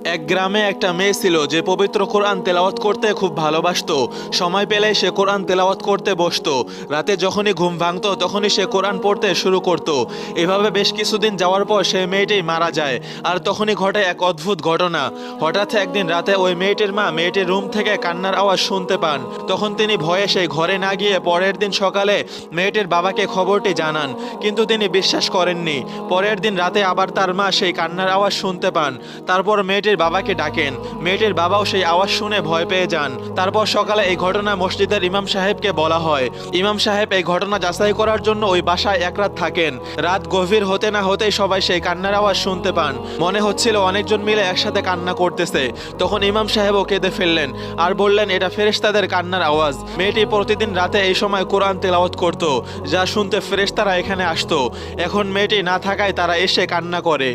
এক গ্রামে একটা মেয়ে ছিল যে পবিত্র কোরআন তেলাওয়াত করতে খুব ভালোবাসতো। সময় পেলে সে কোরআন তেলাওয়াত করতে বসতো। রাতে যখনই ঘুম ভাঙতো তখনই সে কোরআন পড়তে শুরু করত। এভাবে বেশ কিছুদিন যাওয়ার পর সেই মেয়েটি মারা যায়। আর তখনই ঘটে এক অদ্ভুত ঘটনা। হঠাৎ একদিন রাতে ওই মেয়েটির মা মেয়েটির রুম থেকে কান্নার আওয়াজ শুনতে পান। তখন তিনি ভয়ে সেই ঘরে না গিয়ে পরের দিন সকালে মেয়েটির বাবাকে খবরটি জানান, কিন্তু তিনি বিশ্বাস করেননি। পরের দিন রাতে আবার তার মা সেই কান্নার আওয়াজ শুনতে পান। তারপর মেয়েটির বাবাকে ডাকেন। মেয়েটির বাবাও সেই আওয়াজ শুনে ভয় পেয়ে যান। তারপর সকালে এই ঘটনা মসজিদের ইমাম সাহেবকে বলা হয়। ইমাম সাহেব এই ঘটনা যাচাই করার জন্য ওই বাসায় এক রাত থাকেন। রাত গভীর হতে না হতেই সবাই সেই কান্নার আওয়াজ শুনতে পান। মনে হচ্ছিল অনেকজন মিলে একসাথে কান্না করতেছে। তখন ইমাম সাহেবও কেঁদে ফেললেন আর বললেন, এটা ফেরেশতাদের কান্নার আওয়াজ। মেয়েটি প্রতিদিন রাতে এই সময় কোরআন তেলাওয়াত করত, যা শুনতে ফেরেশতারা এখানে আসতো। এখন মেয়েটি না থাকায় তারা এসে কান্না করে।